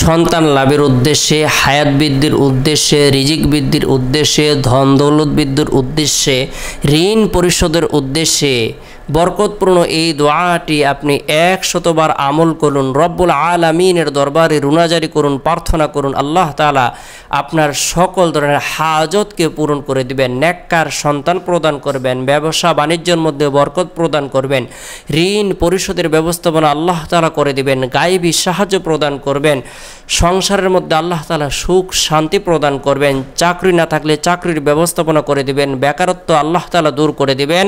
সন্তান লাভের উদ্দেশ্যে, হায়াত বৃদ্ধির উদ্দেশ্যে, রিজিক বৃদ্ধির উদ্দেশ্যে, ধন দৌলত বৃদ্ধির উদ্দেশ্যে, ঋণ পরিশোধের উদ্দেশ্যে বরকতপূর্ণ এই দোয়াটি আপনি 100 বার আমল করুন। রব্বুল আলামিনের দরবারে রুনাজারি করুন, প্রার্থনা করুন। আল্লাহ তাআলা আপনার সকল ধরনের হাজতকে পূরণ করে দিবেন, নেককার সন্তান প্রদান করবেন, ব্যবসা বাণিজ্যের মধ্যে বরকত প্রদান করবেন, ঋণ পরিশোধের ব্যবস্থাপনা আল্লাহ তাআলা করে দিবেন, গায়েবী সাহায্য প্রদান করবেন, সংসারের মধ্যে আল্লাহ তাআলা সুখ শান্তি প্রদান করবেন, চাকরি না থাকলে চাকরির ব্যবস্থাপনা করে দিবেন, বেকারত্ব আল্লাহ তাআলা দূর করে দিবেন।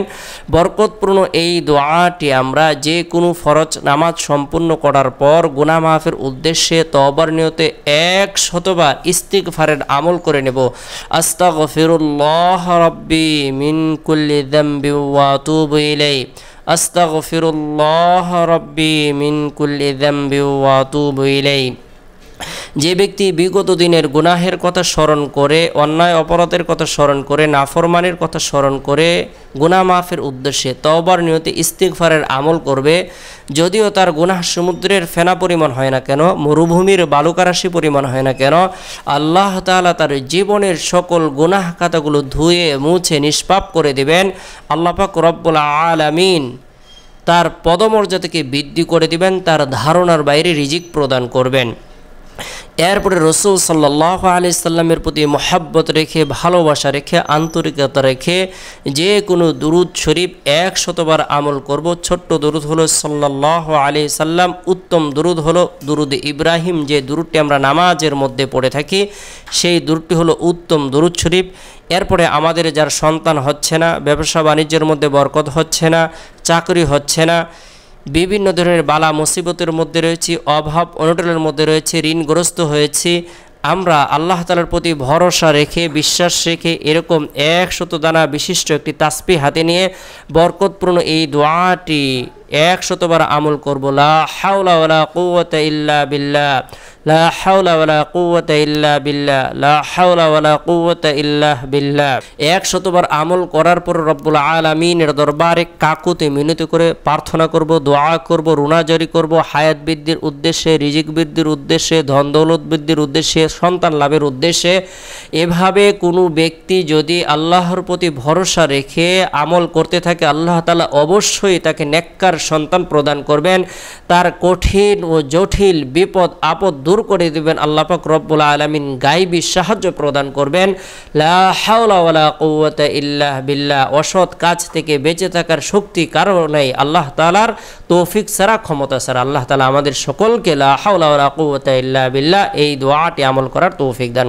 বরকতপূর্ণ এই দোয়াটি আমরা যে কোনো ফরজ নামাজ সম্পূর্ণ করার পর গুনাহ মাফের উদ্দেশ্যে তওবার নিয়তে 100 বার ইস্তিগফারের আমল করে নেব। আস্তাগফিরুল্লাহ রাব্বি মিন কুল্লি যামবি ওয়া আতুবু ইলাইহি, আস্তাগফিরুল্লাহ রাব্বি মিন কুল্লি যামবি ওয়া আতুবু ইলাইহি। যে ব্যক্তি বিগত দিনের গুনাহের কথা স্মরণ করে, অন্যায় অপরাধের কথা স্মরণ করে, নাফরমানির কথা স্মরণ করে গুনাহ মাফের উদ্দেশ্যে তওবার নিয়তে ইস্তিগফারের আমল করবে, যদিও তার গুনাহ সমুদ্রের ফেনা পরিমাণ হয় না কেন, মরুভূমির বালুকারাশি পরিমাণ হয় না কেন, আল্লাহ তাআলা তার জীবনের সকল গুনাহ খাতাগুলো ধুয়ে মুছে নিষ্পাপ করে দিবেন। আল্লাহ পাক রব্বুল আলামিন তার পদমর্যাদাকে বৃদ্ধি করে দিবেন, তার ধারণার বাইরে রিজিক প্রদান করবেন। এরপরে রাসূল সাল্লাল্লাহু আলাইহি সাল্লামের প্রতি মহব্বত রেখে, ভালোবাসা রেখে, আন্তরিকতা রেখে যে কোনো দুরুদ শরীফ 100 বার আমল করব। ছোট্ট দুরুদ হলো সাল্লাল্লাহু আলাইহি সাল্লাম, উত্তম দুরুদ হলো দুরুদ ইব্রাহিম, যে দুরুদটি আমরা নামাজের মধ্যে পড়ে থাকি, সেই দুরুদটি হলো উত্তম দুরুদ শরীফ। এরপরে আমাদের যার সন্তান হচ্ছে না, ব্যবসা বাণিজ্যের মধ্যে বরকত হচ্ছে না, চাকরি হচ্ছে না, বিভিন্ন ধরনের বালা মুসিবতের মধ্যে রয়েছে, অভাব অনটনের মধ্যে রয়েছে, ঋণগ্রস্ত হয়েছি, আমরা আল্লাহ তাআলার প্রতি ভরসা রেখে, বিশ্বাস রেখে এরকম 100 দানা বিশিষ্ট একটি তাসবিহ হাতে নিয়ে বরকতপূর্ণ এই দোয়াটি 100 বার আমল করব। লা হাওলা ওয়ালা কুওয়াতা ইল্লা বিল্লাহ, লা হাওলা ওয়ালা কুওয়াতা ইল্লা বিল্লাহ, লা হাওলা ওয়ালা কুওয়াতা ইল্লা বিল্লাহ। 100 বার আমল করার পর রব্বুল আলামিনের দরবারে কাকুতে মিনতি করে প্রার্থনা করব, দোয়া করব, রুনাজারি করব, হায়াত বৃদ্ধির উদ্দেশ্যে, রিজিক বৃদ্ধির উদ্দেশ্যে, ধন দৌলত বৃদ্ধির উদ্দেশ্যে, সন্তান লাভের উদ্দেশ্যে। এভাবে কোনো ব্যক্তি যদি আল্লাহর প্রতি ভরসা রেখে আমল করতে থাকে, আল্লাহ তাআলা অবশ্যই তাকে নেককার সন্তান প্রদান করবেন, তার কঠিন ও জটিল বিপদ আপদ দূর করে দিবেন। আল্লাহ পাক রব্বুল আলামিন গায়বী সাহায্য প্রদান করবেন। লা হাওলা ওয়ালা কুওয়াতা ইল্লা বিল্লাহ। অসৎ কাজ থেকে বেঁচে থাকার শক্তি কারো নাই, আল্লাহ তাআলার তৌফিক ছাড়া, ক্ষমতা ছাড়া। আল্লাহ তাআলা আমাদের সকলকে লা হাওলা ওয়ালা কুওয়াতা ইল্লা বিল্লাহ এই দোয়াটি আমল করার তৌফিক দান